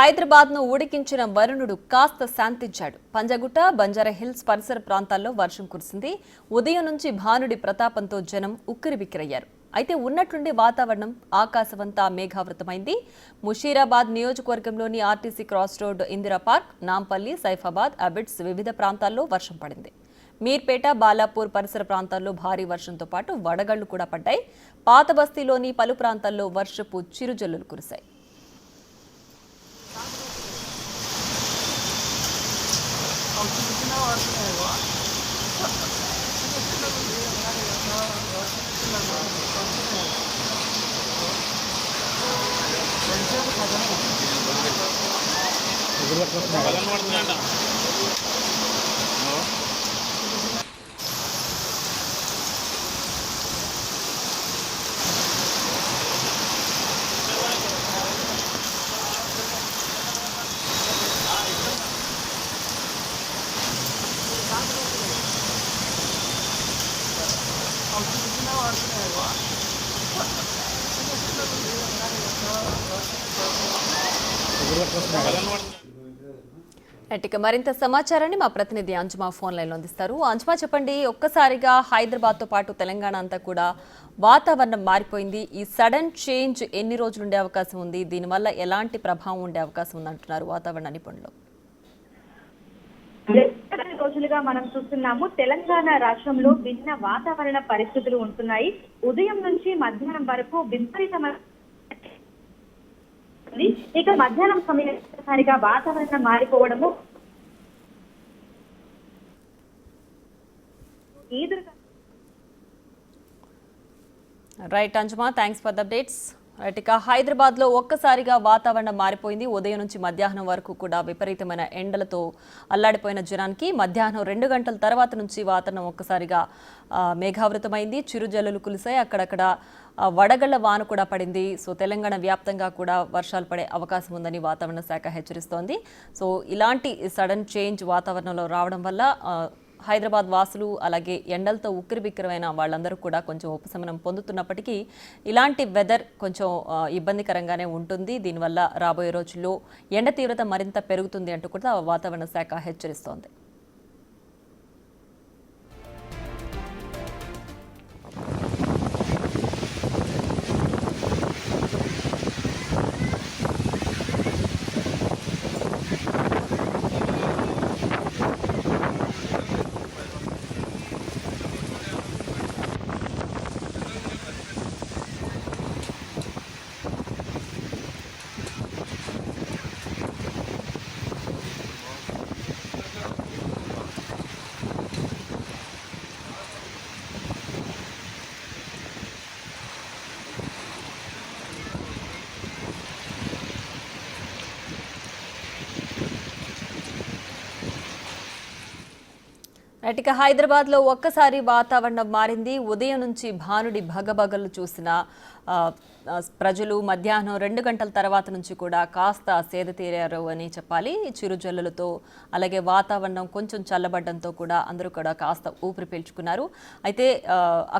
హైదరాబాద్ ను ఉడికించిన వరుణుడు కాస్త శాంతించాడు. పంజగుట్ట, బంజారా హిల్స్ పరిసర ప్రాంతాల్లో వర్షం కురిసింది. ఉదయం నుంచి భానుడి ప్రతాపంతో జనం ఉక్కిరిబిక్కిరయ్యారు. అయితే ఉన్నట్లుండి వాతావరణం ఆకాశమంతా మేఘావృతమైంది. ముషీరాబాద్ నియోజకవర్గంలోని RTC cross road, Indira park, Nampally, Saifabad, Abids వివిధ ప్రాంతాల్లో వర్షం పడింది. మీర్పేట, బాలాపూర్ పరిసర ప్రాంతాల్లో భారీ వర్షంతో పాటు వడగళ్లు కూడా పడ్డాయి. పాత బస్తీలోని పలు ప్రాంతాల్లో వర్షపు చిరుజల్లులు కురిశాయి. ఇక మరింత సమాచారాన్ని మా ప్రతినిధి అంజుమా ఫోన్ లైన్లో అందిస్తారు. అంజుమా, చెప్పండి, ఒక్కసారిగా హైదరాబాద్తో పాటు తెలంగాణ అంతా కూడా వాతావరణం మారిపోయింది. ఈ సడన్ చేంజ్ ఎన్ని రోజులు ఉండే అవకాశం ఉంది? దీనివల్ల ఎలాంటి ప్రభావం ఉండే అవకాశం ఉందంటున్నారు వాతావరణ నిపుణులు? రోజులుగా మనం చూస్తున్నాము, తెలంగాణ రాష్ట్రంలో భిన్న వాతావరణ పరిస్థితులు ఉంటున్నాయి. ఉదయం నుంచి మధ్యాహ్నం వరకు విపరీతమైన ఇక మధ్యాహ్నం సమయంగా వాతావరణం మారిపోవడము రైట్ అంజుమా, థ్యాంక్స్ ఫర్ ద అప్డేట్స్. ఇక హైదరాబాద్ లో ఒక్కసారిగా వాతావరణం మారిపోయింది. ఉదయం నుంచి మధ్యాహ్నం వరకు కూడా విపరీతమైన ఎండలతో అల్లాడిపోయిన జనానికి మధ్యాహ్నం 2 గంటల తర్వాత నుంచి వాతావరణం ఒక్కసారిగా మేఘావృతమైంది. చిరుజల్లులు కులిసాయి. అక్కడక్కడ వడగళ్ల వాన కూడా పడింది. సో తెలంగాణ వ్యాప్తంగా కూడా వర్షాలు పడే అవకాశం ఉందని వాతావరణ శాఖ హెచ్చరిస్తోంది. సో ఇలాంటి సడన్ చేంజ్ వాతావరణంలో రావడం వల్ల హైదరాబాద్ వాసులు, అలాగే ఎండలతో ఉక్కిరిబిక్కిరమైన వాళ్ళందరూ కూడా కొంచెం ఉపశమనం పొందుతున్నప్పటికీ ఇలాంటి వెదర్ కొంచెం ఇబ్బందికరంగానే ఉంటుంది. దీనివల్ల రాబోయే రోజుల్లో ఎండ తీవ్రత మరింత పెరుగుతుంది అంటూ కూడా వాతావరణ శాఖ హెచ్చరిస్తోంది. ఇక హైదరాబాద్ లో ఒక్కసారి వాతావరణం మారింది. ఉదయం నుంచి భానుడి భగభగలు చూసిన ప్రజలు మధ్యాహ్నం 2 గంటల తర్వాత నుంచి కూడా కాస్త సేద తీరారు అని చెప్పాలి. చిరుజల్లులతో, అలాగే వాతావరణం కొంచెం చల్లబడ్డంతో కూడా అందరూ కూడా కాస్త ఊపిరి పీల్చుకున్నారు. అయితే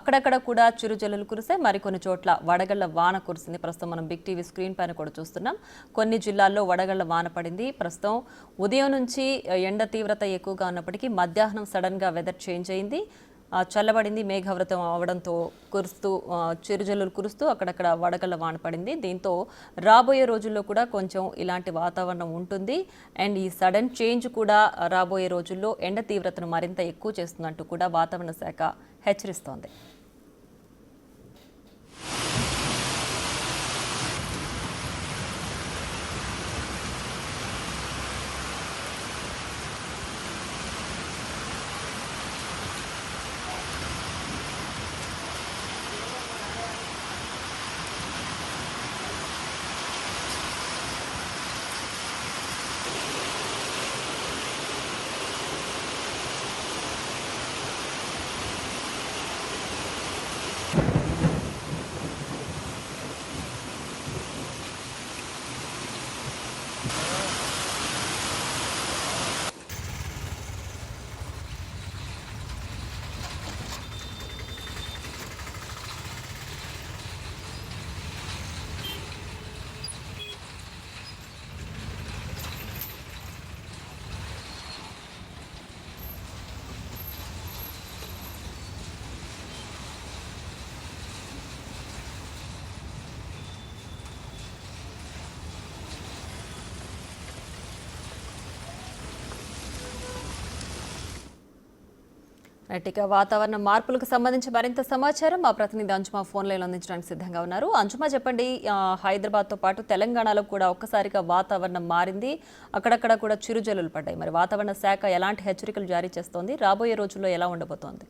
అక్కడక్కడ కూడా చిరుజల్లులు కురిసాయి. మరికొన్ని చోట్ల వడగళ్ల వాన కురిసింది. ప్రస్తుతం మనం బిగ్ టీవీ స్క్రీన్ పైన కూడా చూస్తున్నాం. కొన్ని జిల్లాల్లో వడగళ్ల వాన పడింది. ప్రస్తుతం ఉదయం నుంచి ఎండ తీవ్రత ఎక్కువగా ఉన్నప్పటికీ మధ్యాహ్నం సడన్ గా వెదర్ చేంజ్ అయింది. చల్లబడింది. మేఘావృతం అవడంతో చిరుజల్లులు కురుస్తూ అక్కడక్కడ వడగళ్ల వాన పడింది. దీంతో రాబోయే రోజుల్లో కూడా కొంచెం ఇలాంటి వాతావరణం ఉంటుంది. అండ్ ఈ సడన్ చేంజ్ కూడా రాబోయే రోజుల్లో ఎండ తీవ్రతను మరింత ఎక్కువ చేస్తుందంటూ కూడా వాతావరణ శాఖ హెచ్చరిస్తోంది. ఇక వాతావరణ మార్పులకు సంబంధించి మరింత సమాచారం మా ప్రతినిధి అంజుమా ఫోన్ లైన్ అందించడానికి సిద్ధంగా ఉన్నారు. అంజుమా చెప్పండి, హైదరాబాద్తో పాటు తెలంగాణలో కూడా ఒక్కసారిగా వాతావరణం మారింది, అక్కడక్కడ కూడా చిరుజల్లులు పడ్డాయి. మరి వాతావరణ శాఖ ఎలాంటి హెచ్చరికలు జారీ చేస్తోంది, రాబోయే రోజుల్లో ఎలా ఉండబోతోంది?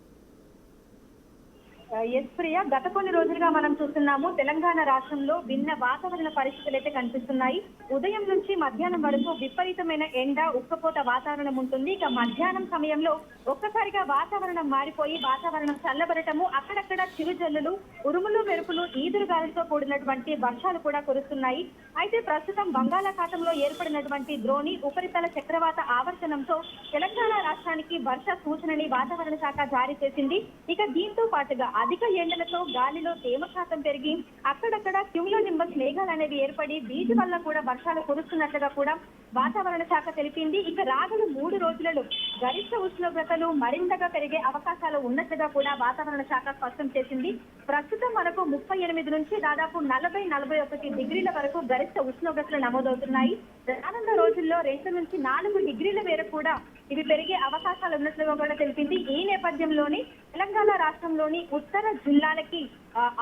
ఎస్ ప్రియా, గత కొన్ని రోజులుగా మనం చూస్తున్నాము తెలంగాణ రాష్ట్రంలో భిన్న వాతావరణ పరిస్థితులు అయితే కనిపిస్తున్నాయి. ఉదయం నుంచి మధ్యాహ్నం వరకు విపరీతమైన ఎండ, ఉక్కపోత వాతావరణం ఉంటుంది. ఇక మధ్యాహ్నం సమయంలో ఒక్కసారిగా వాతావరణం మారిపోయి వాతావరణం చల్లబడటము, అక్కడక్కడ చిరుజల్లులు, ఉరుములు మెరుపులు, ఈదురుగాలులతో కూడినటువంటి వర్షాలు కూడా కురుస్తున్నాయి. అయితే ప్రస్తుతం బంగాళాఖాతంలో ఏర్పడినటువంటి ద్రోణి ఉపరితల చక్రవాత ఆవర్తనంతో తెలంగాణ రాష్ట్రానికి వర్ష సూచనని వాతావరణ శాఖ జారీ చేసింది. ఇక దీంతో పాటుగా అధిక ఎండలతో గాలిలో తేమ శాతం పెరిగి అక్కడక్కడ క్యూములోనింబస్ మేఘాలు అనేవి ఏర్పడి వీటి వల్ల కూడా వర్షాలు కురుస్తున్నట్లుగా కూడా వాతావరణ శాఖ తెలిపింది. ఇక రాగల 3 రోజులలో గరిష్ట ఉష్ణోగ్రతలు మరింతగా పెరిగే అవకాశాలు ఉన్నట్లుగా కూడా వాతావరణ శాఖ స్పష్టం చేసింది. ప్రస్తుతం మనకు 38 నుంచి దాదాపు 40-41 డిగ్రీల వరకు గరిష్ట ఉష్ణోగ్రతలు నమోదవుతున్నాయి. రానున్న రోజుల్లో 2 నుంచి 4 డిగ్రీల మేర కూడా ఇవి పెరిగే అవకాశాలు ఉన్నట్లుగా కూడా తెలిపింది. ఈ నేపథ్యంలోని తెలంగాణ రాష్ట్రంలోని ఉత్తర జిల్లాలకి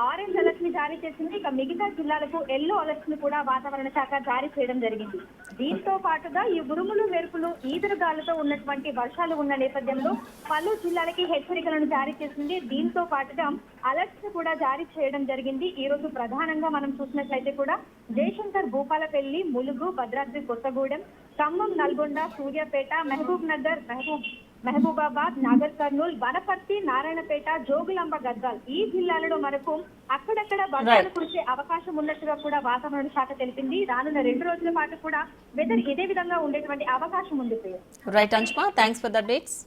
ఆరెంజ్ అలర్ట్ ని జారీ చేసింది. ఇక మిగతా జిల్లాలకు ఎల్లో అలర్ట్ ని కూడా వాతావరణ శాఖ జారీ చేయడం జరిగింది. దీంతో పాటుగా ఈ ఉరుములు మెరుపులు, ఈదురుగాలుతో ఉన్నటువంటి వర్షాలు ఉన్న నేపథ్యంలో పలు జిల్లాలకి హెచ్చరికలను జారీ చేసింది. దీంతో పాటుగా అలర్ట్స్ ని కూడా జారీ చేయడం జరిగింది. ఈ రోజు ప్రధానంగా మనం చూసినట్లయితే కూడా జయశంకర్, భూపాలపల్లి, ములుగు, భద్రాద్రి కొత్తగూడెం, ఖమ్మం, నల్గొండ, సూర్యాపేట, మహబూబ్ నగర్, మహబూబాబాద్, నాగర్ కర్నూల్, వనపర్తి, నారాయణపేట, జోగులాంబ, గద్వాల్ ఈ జిల్లాలలో మనకు అక్కడక్కడ వర్షాలు కురిసే అవకాశం ఉన్నట్టుగా కూడా వాతావరణ శాఖ తెలిపింది. రానున్న 2 రోజుల పాటు కూడా వెదర్ ఇదే విధంగా ఉండేటువంటి అవకాశం ఉంది. రైట్ అంజుమా, థ్యాంక్స్ ఫర్ ద అప్డేట్స్.